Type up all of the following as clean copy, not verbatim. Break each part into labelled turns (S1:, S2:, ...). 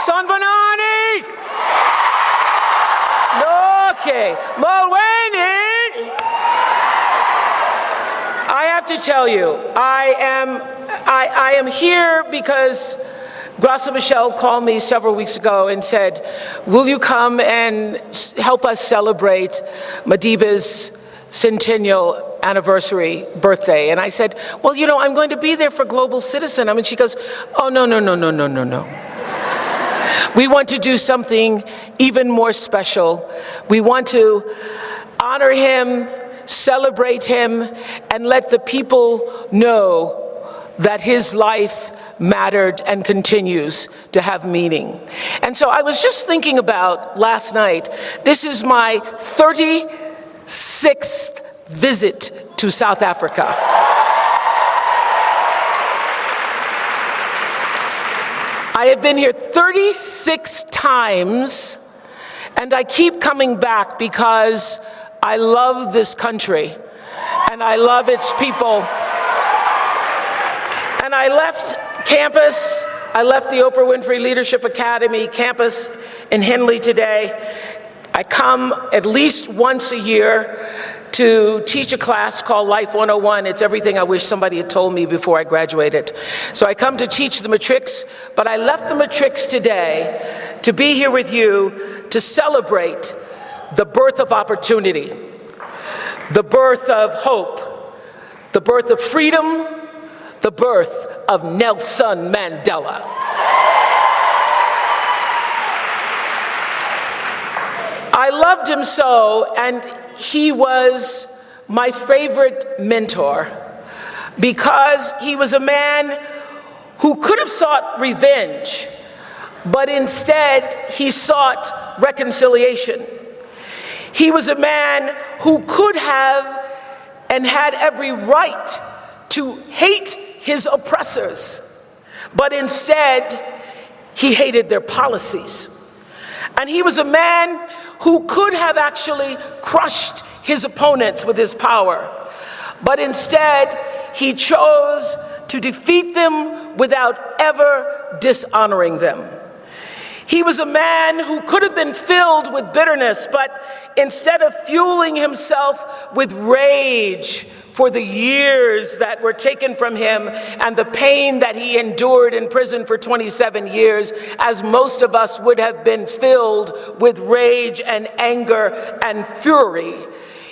S1: Sanvanani! Okay, Mulwaney! I have to tell you, I am here because Graça Machel called me several weeks ago and said, will you come and help us celebrate Madiba's centennial anniversary birthday? And I said, well, you know, I'm going to be there for Global Citizen. I mean, she goes, oh, no. We want to do something even more special. We want to honor him, celebrate him, and let the people know that his life mattered and continues to have meaning. And so I was just thinking about last night, this is my 36th visit to South Africa. I have been here 36 times, and I keep coming back because I love this country, and I love its people. And I left campus, I left the Oprah Winfrey Leadership Academy campus in Henley today. I come at least once a year to teach a class called Life 101. It's everything I wish somebody had told me before I graduated. So I come to teach the matrics, but I left the matrics today to be here with you to celebrate the birth of opportunity, the birth of hope, the birth of freedom, the birth of Nelson Mandela. I loved him so, and he was my favorite mentor because he was a man who could have sought revenge, but instead he sought reconciliation. He was a man who could have and had every right to hate his oppressors, but instead he hated their policies. And he was a man who could have actually crushed his opponents with his power, but instead he chose to defeat them without ever dishonoring them. He was a man who could have been filled with bitterness, but instead of fueling himself with rage for the years that were taken from him and the pain that he endured in prison for 27 years, as most of us would have been filled with rage and anger and fury,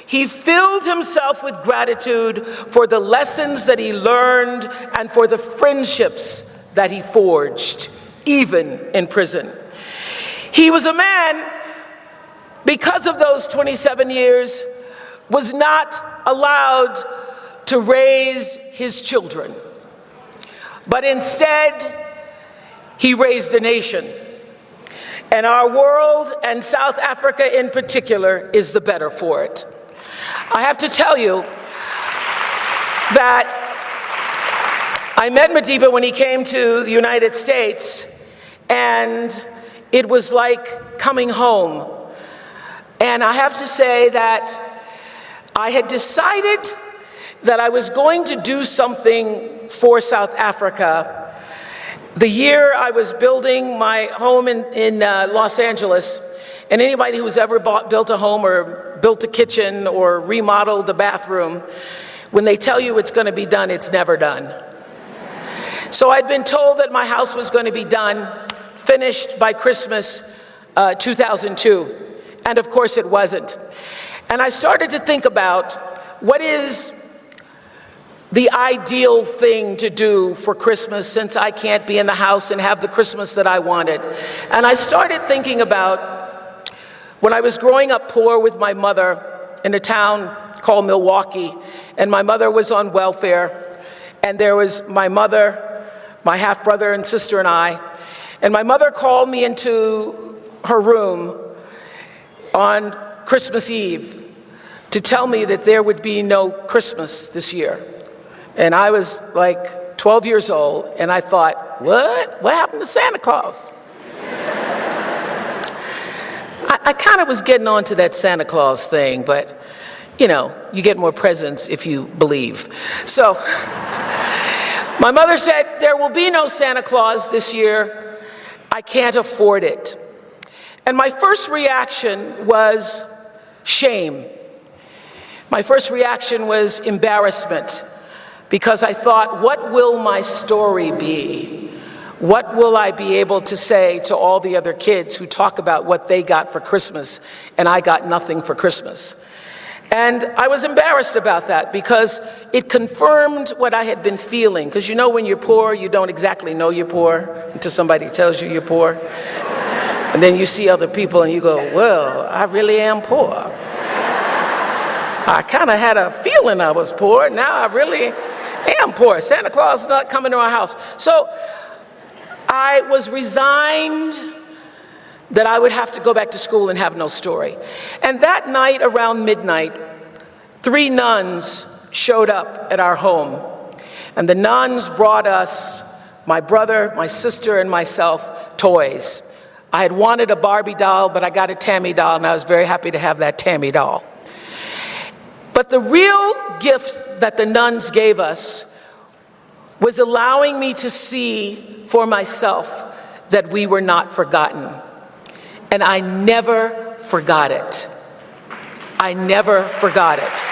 S1: he filled himself with gratitude for the lessons that he learned and for the friendships that he forged, even in prison. He was a man, because of those 27 years, was not allowed to raise his children, but instead he raised a nation. And our world, and South Africa in particular, is the better for it. I have to tell you that I met Madiba when he came to the United States, and it was like coming home. And I have to say that I had decided that I was going to do something for South Africa. The year I was building my home in Los Angeles, and anybody who's ever built a home or built a kitchen or remodeled a bathroom, when they tell you it's going to be done, it's never done. So I'd been told that my house was going to be done, finished by Christmas 2002, and of course it wasn't. And I started to think about what is the ideal thing to do for Christmas, since I can't be in the house and have the Christmas that I wanted. And I started thinking about when I was growing up poor with my mother in a town called Milwaukee, and my mother was on welfare, and there was my mother, my half-brother and sister and I, and my mother called me into her room on Christmas Eve to tell me that there would be no Christmas this year. And I was like 12 years old, and I thought, what? What happened to Santa Claus? I kind of was getting on to that Santa Claus thing, but you know, you get more presents if you believe. So my mother said, there will be no Santa Claus this year. I can't afford it. And my first reaction was shame. My first reaction was embarrassment, because I thought, what will my story be? What will I be able to say to all the other kids who talk about what they got for Christmas and I got nothing for Christmas? And I was embarrassed about that because it confirmed what I had been feeling. Because you know when you're poor, you don't exactly know you're poor until somebody tells you you're poor. And then you see other people and you go, well, I really am poor. I kind of had a feeling I was poor. Now I really am poor. Santa Claus is not coming to our house. So I was resigned that I would have to go back to school and have no story. And that night around midnight, 3 nuns showed up at our home. And the nuns brought us, my brother, my sister, and myself, toys. I had wanted a Barbie doll, but I got a Tammy doll, and I was very happy to have that Tammy doll. But the real gift that the nuns gave us was allowing me to see for myself that we were not forgotten. And I never forgot it. I never forgot it.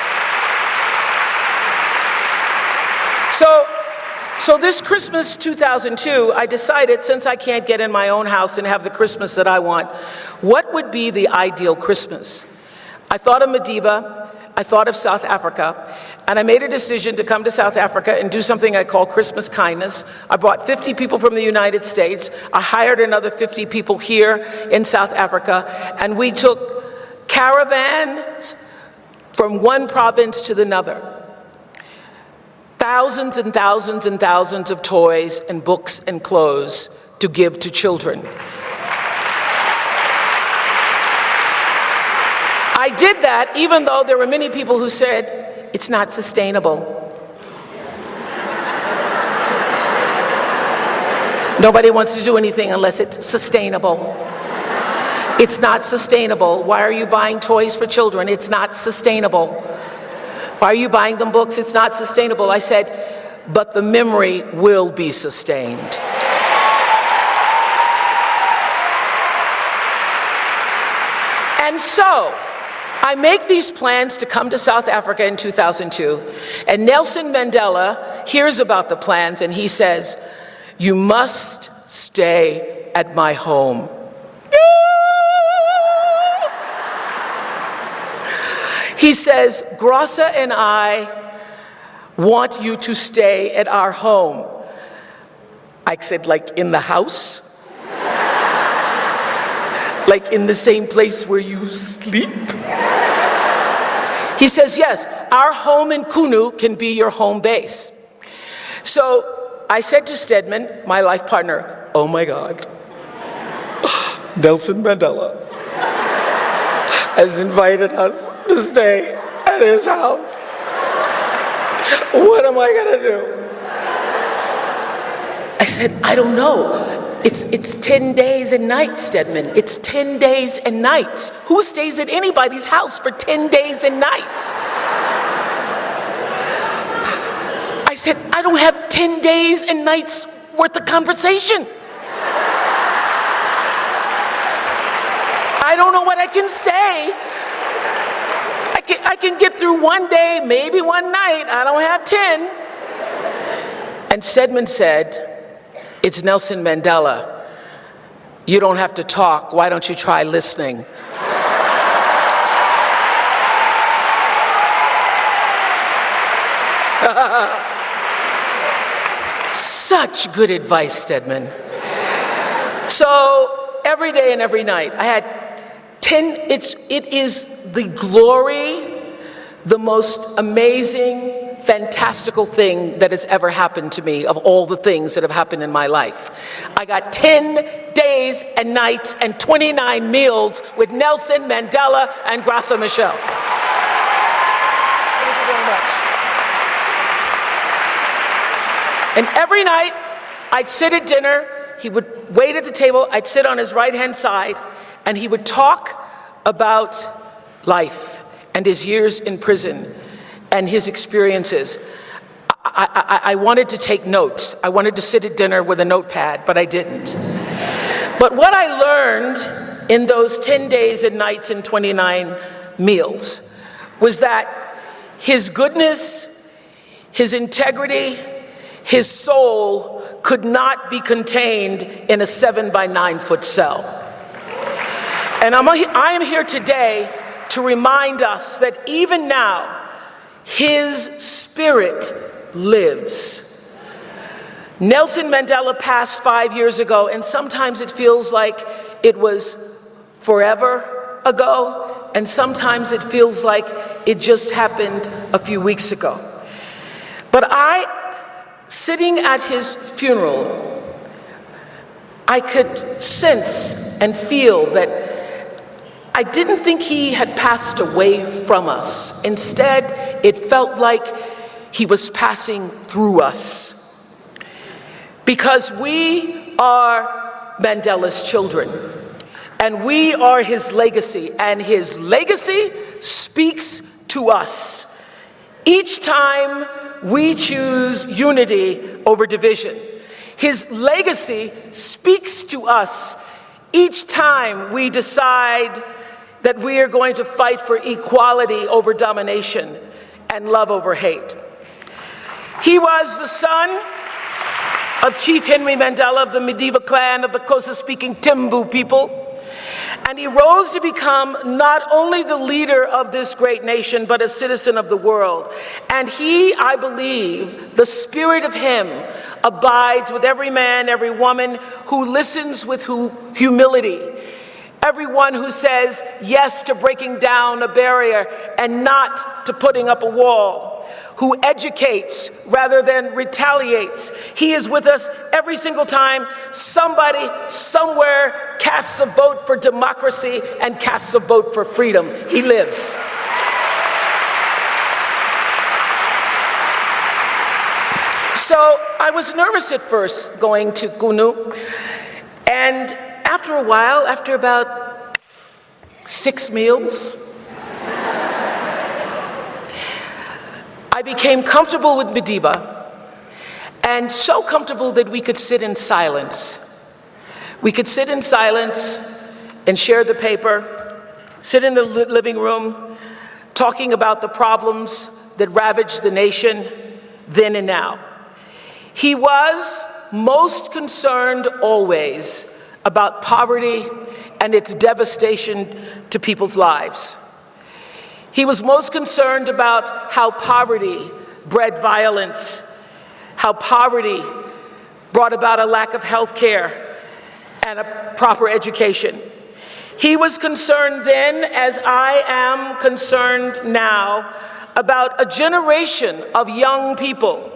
S1: So this Christmas 2002, I decided, since I can't get in my own house and have the Christmas that I want, what would be the ideal Christmas? I thought of Madiba. I thought of South Africa, and I made a decision to come to South Africa and do something I call Christmas kindness. I brought 50 people from the United States. I hired another 50 people here in South Africa, and we took caravans from one province to another. Thousands and thousands and thousands of toys and books and clothes to give to children. I did that even though there were many people who said, it's not sustainable. Nobody wants to do anything unless it's sustainable. It's not sustainable. Why are you buying toys for children? It's not sustainable. Why are you buying them books? It's not sustainable. I said, but the memory will be sustained. And so, I make these plans to come to South Africa in 2002, and Nelson Mandela hears about the plans and he says, you must stay at my home. He says, Graça and I want you to stay at our home. I said, like in the house? Like in the same place where you sleep? He says, yes, our home in Kunu can be your home base. So I said to Stedman, my life partner, oh my God, Nelson Mandela has invited us to stay at his house. What am I gonna do? I said, I don't know. It's 10 days and nights, Stedman. It's 10 days and nights. Who stays at anybody's house for 10 days and nights? I said, I don't have 10 days and nights worth of conversation. I don't know what I can say. I can get through one day, maybe one night. I don't have 10. And Stedman said, it's Nelson Mandela. You don't have to talk. Why don't you try listening? Such good advice, Stedman. So every day and every night, I had 10, it is the glory, the most amazing, fantastical thing that has ever happened to me of all the things that have happened in my life. I got 10 days and nights and 29 meals with Nelson Mandela and Graça Machel. Thank you very much. And every night, I'd sit at dinner, he would wait at the table, I'd sit on his right-hand side, and he would talk about life and his years in prison and his experiences. I wanted to take notes. I wanted to sit at dinner with a notepad, but I didn't. But what I learned in those 10 days and nights and 29 meals was that his goodness, his integrity, his soul could not be contained in a 7 by 9 foot cell. And I am here today to remind us that even now, his spirit lives. Nelson Mandela passed 5 years ago, and sometimes it feels like it was forever ago, and sometimes it feels like it just happened a few weeks ago. But sitting at his funeral, I could sense and feel that I didn't think he had passed away from us. Instead, it felt like he was passing through us. Because we are Mandela's children, and we are his legacy, and his legacy speaks to us. Each time we choose unity over division, his legacy speaks to us each time we decide that we are going to fight for equality over domination and love over hate. He was the son of Chief Henry Mandela of the Madiba clan of the Xhosa-speaking Tembu people. And he rose to become not only the leader of this great nation, but a citizen of the world. And he, I believe, the spirit of him abides with every man, every woman who listens with humility. Everyone who says yes to breaking down a barrier and not to putting up a wall, who educates rather than retaliates. He is with us every single time somebody somewhere casts a vote for democracy and casts a vote for freedom. He lives. So I was nervous at first going to Kunu, and after a while, after about 6 meals, I became comfortable with Madiba, and so comfortable that we could sit in silence. We could sit in silence and share the paper, sit in the living room, talking about the problems that ravaged the nation then and now. He was most concerned always about poverty and its devastation to people's lives. He was most concerned about how poverty bred violence, how poverty brought about a lack of health care and a proper education. He was concerned then, as I am concerned now, about a generation of young people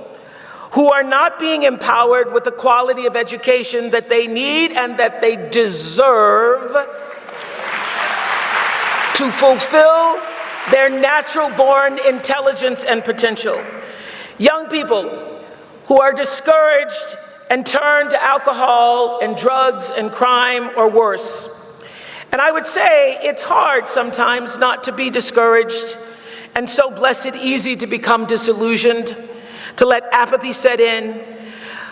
S1: who are not being empowered with the quality of education that they need and that they deserve to fulfill their natural-born intelligence and potential. Young people who are discouraged and turn to alcohol and drugs and crime or worse. And I would say it's hard sometimes not to be discouraged, and so blessed easy to become disillusioned, to let apathy set in.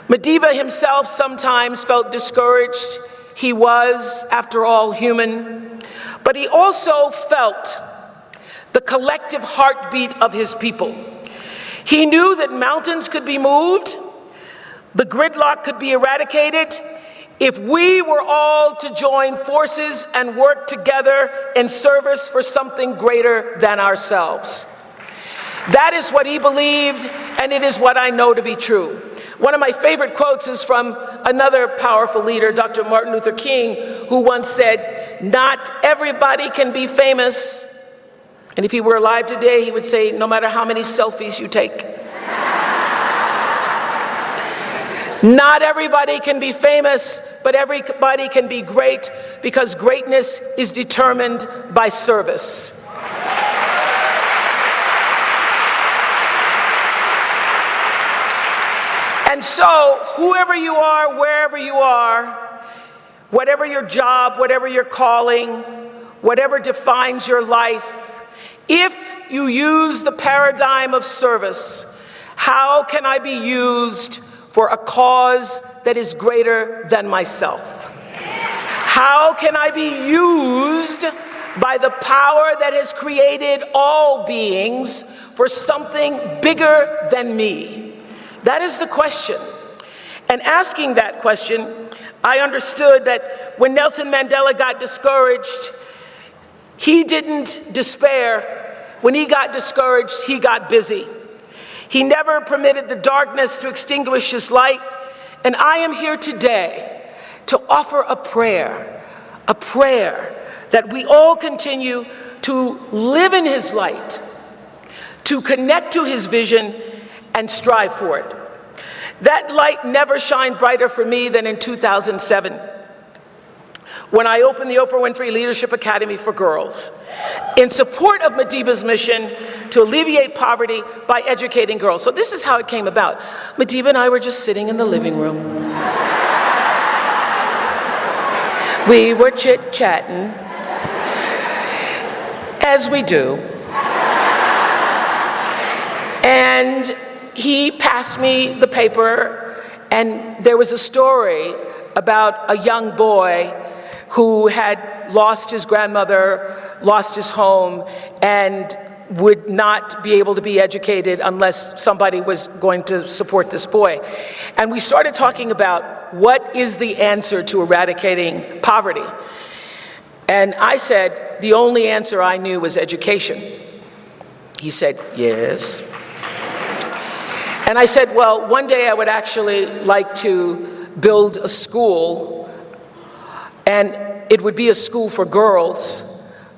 S1: Madiba himself sometimes felt discouraged. He was, after all, human. But he also felt the collective heartbeat of his people. He knew that mountains could be moved, the gridlock could be eradicated, if we were all to join forces and work together in service for something greater than ourselves. That is what he believed, and it is what I know to be true. One of my favorite quotes is from another powerful leader, Dr. Martin Luther King, who once said, "Not everybody can be famous." And if he were alive today, he would say, no matter how many selfies you take. Not everybody can be famous, but everybody can be great, because greatness is determined by service. And so, whoever you are, wherever you are, whatever your job, whatever your calling, whatever defines your life, if you use the paradigm of service, how can I be used for a cause that is greater than myself? How can I be used by the power that has created all beings for something bigger than me? That is the question. And asking that question, I understood that when Nelson Mandela got discouraged, he didn't despair. When he got discouraged, he got busy. He never permitted the darkness to extinguish his light. And I am here today to offer a prayer that we all continue to live in his light, to connect to his vision and strive for it. That light never shined brighter for me than in 2007, when I opened the Oprah Winfrey Leadership Academy for Girls, in support of Madiba's mission to alleviate poverty by educating girls. So this is how it came about. Madiba and I were just sitting in the living room. We were chit-chatting, as we do. And he passed me the paper, and there was a story about a young boy who had lost his grandmother, lost his home, and would not be able to be educated unless somebody was going to support this boy. And we started talking about what is the answer to eradicating poverty. And I said, the only answer I knew was education. He said, yes. And I said, well, one day I would actually like to build a school, and it would be a school for girls,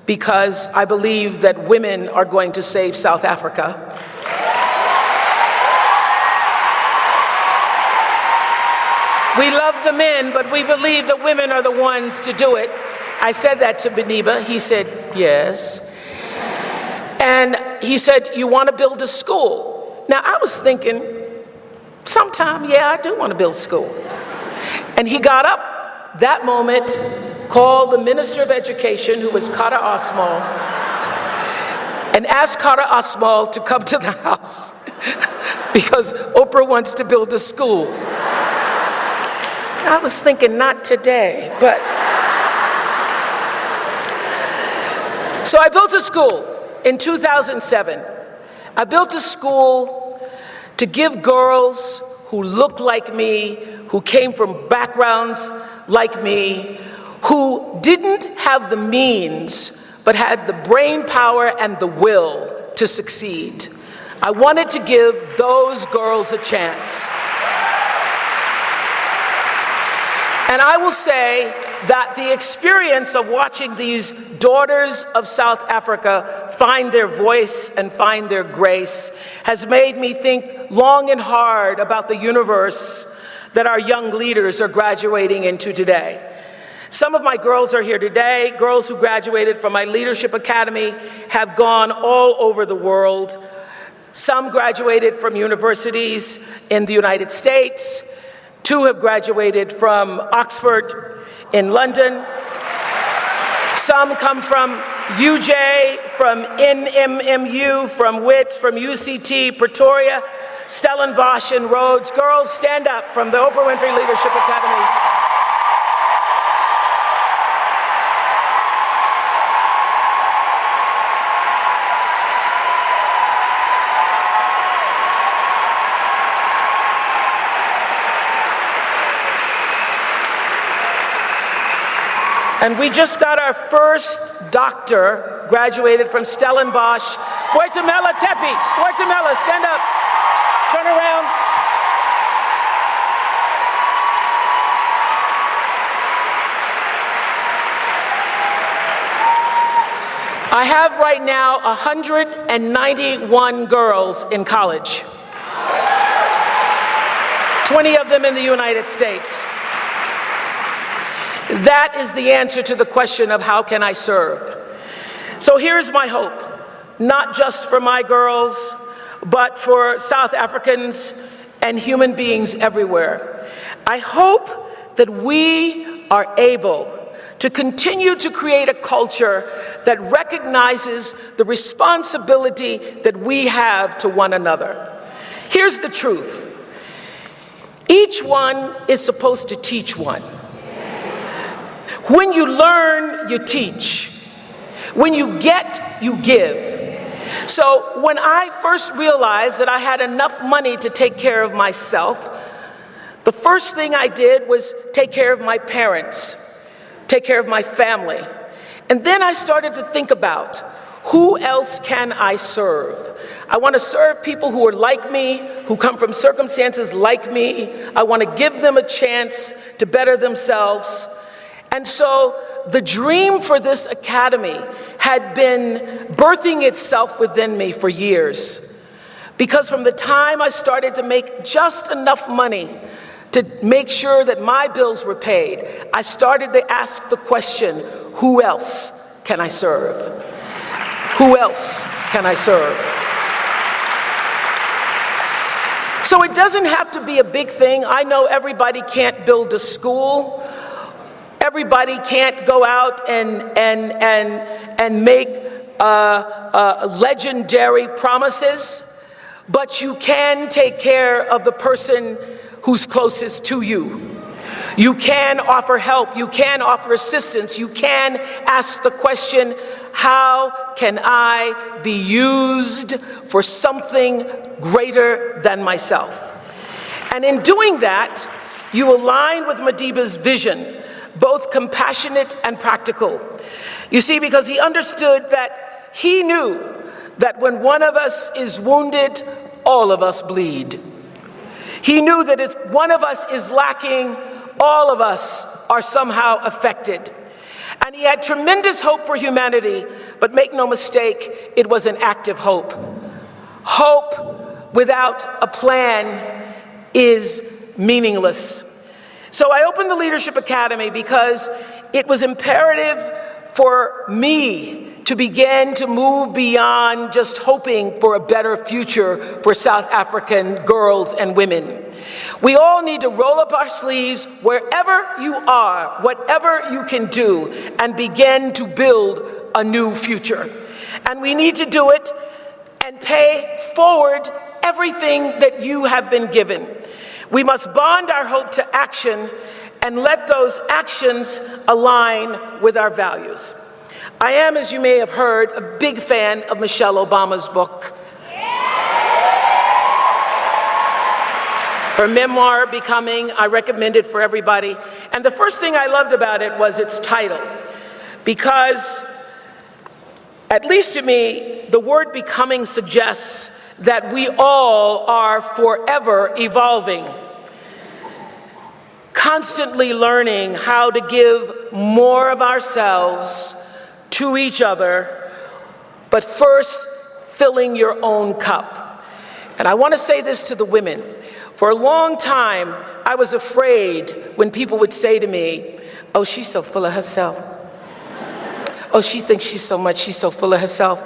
S1: because I believe that women are going to save South Africa. We love the men, but we believe the women are the ones to do it. I said that to Madiba. He said, yes. And he said, you want to build a school? Now, I was thinking, sometime, yeah, I do want to build a school. And he got up that moment, called the Minister of Education, who was Kara Osmal, and asked Kara Osmal to come to the house because Oprah wants to build a school. I was thinking, not today, but. So I built a school in 2007. I built a school to give girls who look like me, who came from backgrounds like me, who didn't have the means, but had the brain power and the will to succeed. I wanted to give those girls a chance. And I will say that the experience of watching these daughters of South Africa find their voice and find their grace has made me think long and hard about the universe that our young leaders are graduating into today. Some of my girls are here today. Girls who graduated from my Leadership Academy have gone all over the world. Some graduated from universities in the United States. 2 have graduated from Oxford in London. Some come from UJ, from NMMU, from WITS, from UCT, Pretoria, Stellenbosch, and Rhodes. Girls, stand up from the Oprah Winfrey Leadership Academy. And we just got our first doctor, graduated from Stellenbosch. Boitumela Tepi. Boitumela, stand up. Turn around. I have right now 191 girls in college. 20 of them in the United States. That is the answer to the question of how can I serve? So here's my hope, not just for my girls, but for South Africans and human beings everywhere. I hope that we are able to continue to create a culture that recognizes the responsibility that we have to one another. Here's the truth. Each one is supposed to teach one. When you learn, you teach. When you get, you give. So when I first realized that I had enough money to take care of myself, the first thing I did was take care of my parents, take care of my family. And then I started to think about, who else can I serve? I want to serve people who are like me, who come from circumstances like me. I want to give them a chance to better themselves. And so the dream for this academy had been birthing itself within me for years. Because from the time I started to make just enough money to make sure that my bills were paid, I started to ask the question, who else can I serve? Who else can I serve? So it doesn't have to be a big thing. I know everybody can't build a school. Everybody can't go out and make legendary promises, but you can take care of the person who's closest to you. You can offer help. You can offer assistance. You can ask the question, how can I be used for something greater than myself? And in doing that, you align with Madiba's vision, both compassionate and practical. You see, because he understood that he knew that when one of us is wounded, all of us bleed. He knew that if one of us is lacking, all of us are somehow affected. And he had tremendous hope for humanity, but make no mistake, it was an active hope. Hope without a plan is meaningless. So I opened the Leadership Academy because it was imperative for me to begin to move beyond just hoping for a better future for South African girls and women. We all need to roll up our sleeves wherever you are, whatever you can do, and begin to build a new future. And we need to do it and pay forward everything that you have been given. We must bond our hope to action and let those actions align with our values. I am, as you may have heard, a big fan of Michelle Obama's book. Her memoir, Becoming, I recommend it for everybody. And the first thing I loved about it was its title, because, at least to me, the word becoming suggests that we all are forever evolving, constantly learning how to give more of ourselves to each other, but first filling your own cup. And I want to say this to the women. For a long time, I was afraid when people would say to me, oh, she's so full of herself. Oh, she thinks she's so much, she's so full of herself.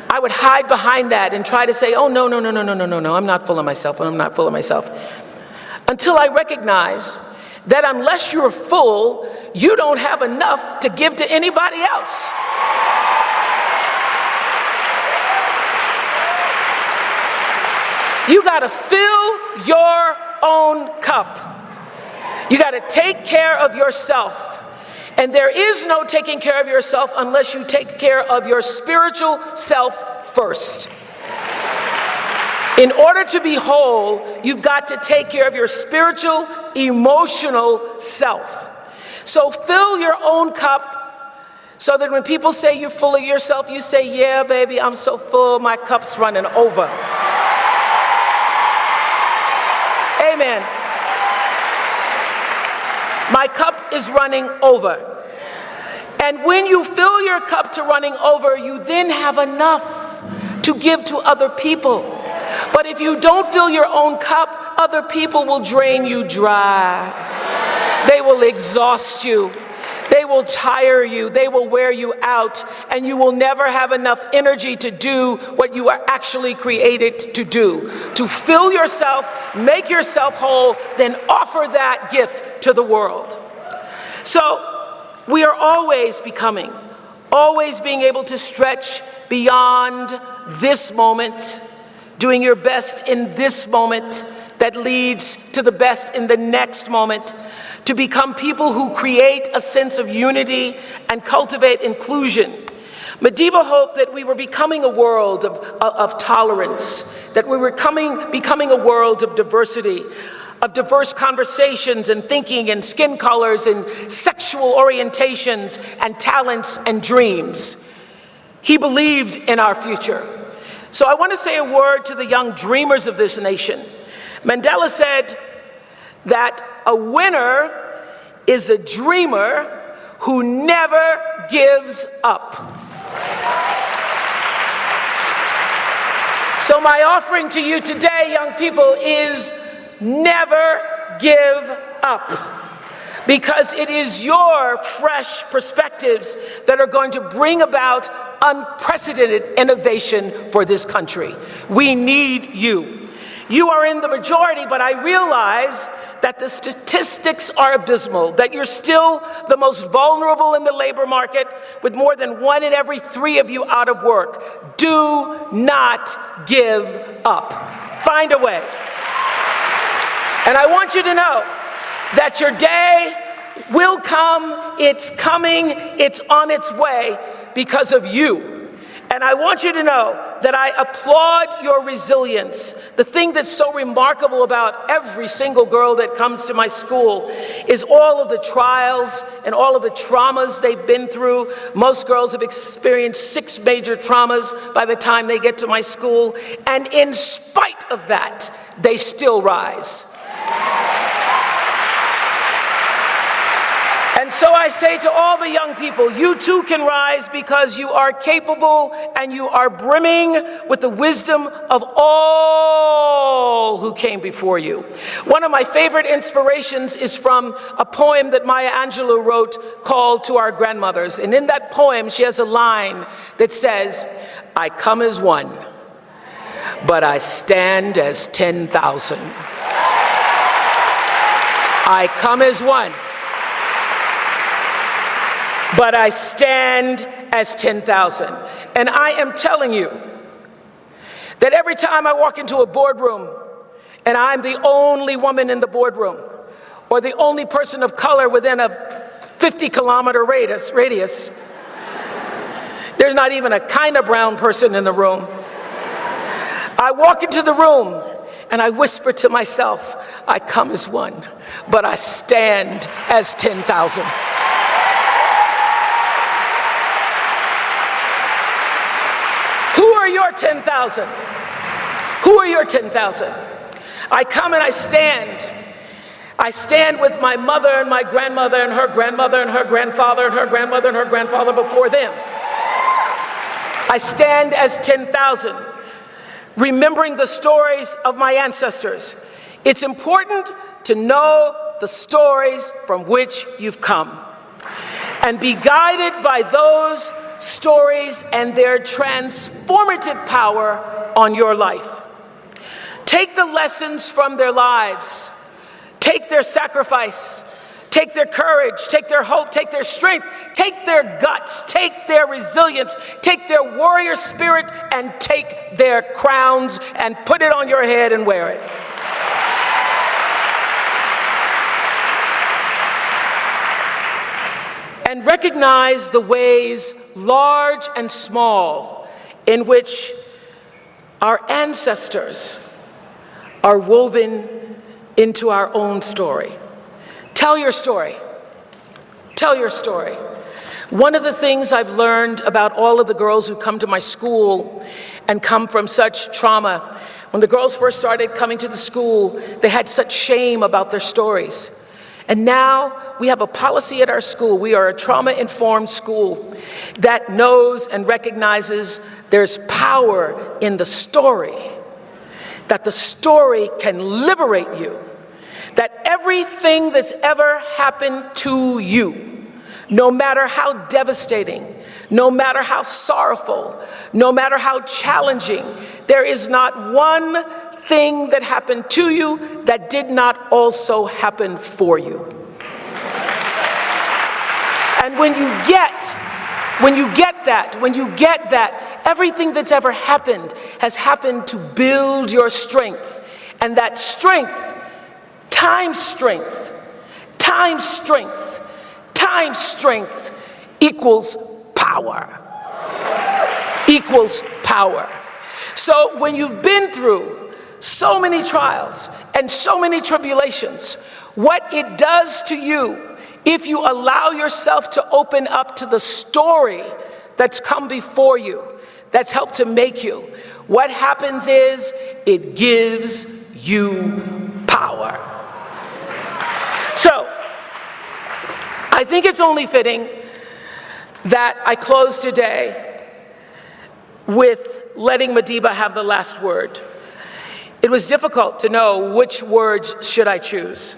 S1: I would hide behind that and try to say, oh, no, I'm not full of myself, I'm not full of myself. Until I recognized that unless you're full, you don't have enough to give to anybody else. You gotta fill your own cup. You gotta take care of yourself. And there is no taking care of yourself unless you take care of your spiritual self first. In order to be whole, you've got to take care of your spiritual, emotional self. So fill your own cup so that when people say you're full of yourself, you say, yeah, baby, I'm so full, my cup's running over. Amen. My cup is running over. And when you fill your cup to running over, you then have enough to give to other people. But if you don't fill your own cup, other people will drain you dry. They will exhaust you. They will tire you. They will wear you out. And you will never have enough energy to do what you are actually created to do. To fill yourself, make yourself whole, then offer that gift to the world. So we are always becoming, always being able to stretch beyond this moment, doing your best in this moment that leads to the best in the next moment, to become people who create a sense of unity and cultivate inclusion. Madiba hoped that we were becoming a world of tolerance, that we were becoming a world of diversity, of diverse conversations and thinking and skin colors and sexual orientations and talents and dreams. He believed in our future. So I want to say a word to the young dreamers of this nation. Mandela said that a winner is a dreamer who never gives up. So my offering to you today, young people, is never give up, because it is your fresh perspectives that are going to bring about unprecedented innovation for this country. We need you. You are in the majority, but I realize that the statistics are abysmal, that you're still the most vulnerable in the labor market, with more than 1 in every 3 of you out of work. Do not give up. Find a way. And I want you to know that your day will come, it's coming, it's on its way because of you. And I want you to know that I applaud your resilience. The thing that's so remarkable about every single girl that comes to my school is all of the trials and all of the traumas they've been through. Most girls have experienced 6 major traumas by the time they get to my school. And in spite of that, they still rise. And so I say to all the young people, you too can rise, because you are capable and you are brimming with the wisdom of all who came before you. One of my favorite inspirations is from a poem that Maya Angelou wrote called To Our Grandmothers. And in that poem, she has a line that says, I come as one, but I stand as 10,000. I come as one, but I stand as 10,000. And I am telling you that every time I walk into a boardroom and I'm the only woman in the boardroom, or the only person of color within a 50-kilometer radius, there's not even a kind of brown person in the room. I walk into the room and I whisper to myself, I come as one, but I stand as 10,000. Who are your 10,000? Who are your 10,000? I come and I stand. I stand with my mother and my grandmother and her grandmother and her grandfather and her grandmother and her grandfather before them. I stand as 10,000, remembering the stories of my ancestors. It's important to know the stories from which you've come and be guided by those stories and their transformative power on your life. Take the lessons from their lives. Take their sacrifice. Take their courage. Take their hope. Take their strength. Take their guts. Take their resilience. Take their warrior spirit, and take their crowns and put it on your head and wear it. And recognize the ways, large and small, in which our ancestors are woven into our own story. Tell your story. Tell your story. One of the things I've learned about all of the girls who come to my school and come from such trauma, when the girls first started coming to the school, they had such shame about their stories. And now we have a policy at our school. We are a trauma-informed school that knows and recognizes there's power in the story, that the story can liberate you, that everything that's ever happened to you, no matter how devastating, no matter how sorrowful, no matter how challenging, there is not one thing that happened to you that did not also happen for you. And when you get that, everything that's ever happened has happened to build your strength. And that strength times strength equals power. Equals power. So when you've been through so many trials and so many tribulations, what it does to you, if you allow yourself to open up to the story that's come before you, that's helped to make you, what happens is it gives you power. So, I think it's only fitting that I close today with letting Madiba have the last word. It was difficult to know which words should I choose.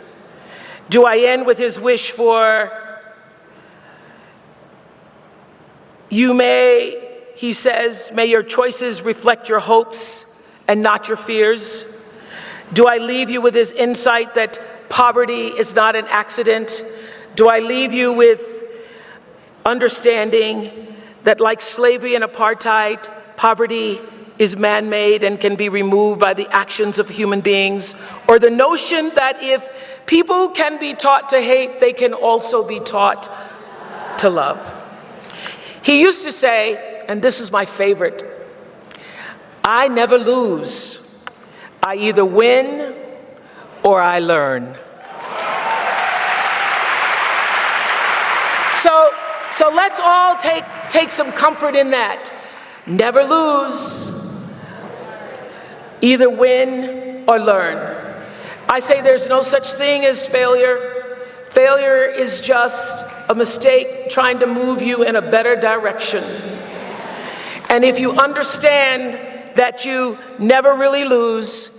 S1: Do I end with his wish for, you may, he says, may your choices reflect your hopes and not your fears? Do I leave you with his insight that poverty is not an accident? Do I leave you with understanding that, like slavery and apartheid, poverty is man-made and can be removed by the actions of human beings? Or the notion that if people can be taught to hate, they can also be taught to love? He used to say, and this is my favorite, I never lose. I either win or I learn. So let's all take some comfort in that. Never lose, either win or learn. I say there's no such thing as failure. Failure is just a mistake trying to move you in a better direction. And if you understand that you never really lose,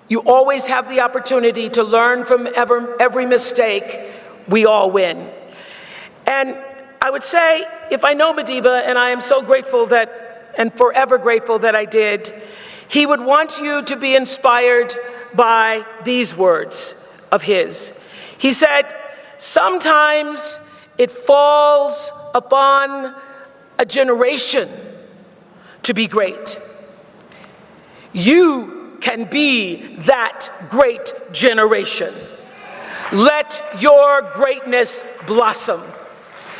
S1: you always have the opportunity to learn from every mistake, we all win. And I would say, if I know Madiba, and I am so grateful that, and forever grateful that I did, he would want you to be inspired by these words of his. He said, sometimes it falls upon a generation to be great. You can be that great generation. Let your greatness blossom.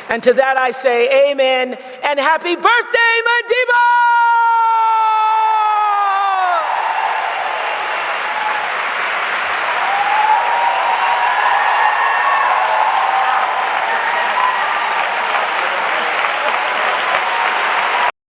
S1: And to that I say amen and happy birthday, Madiba!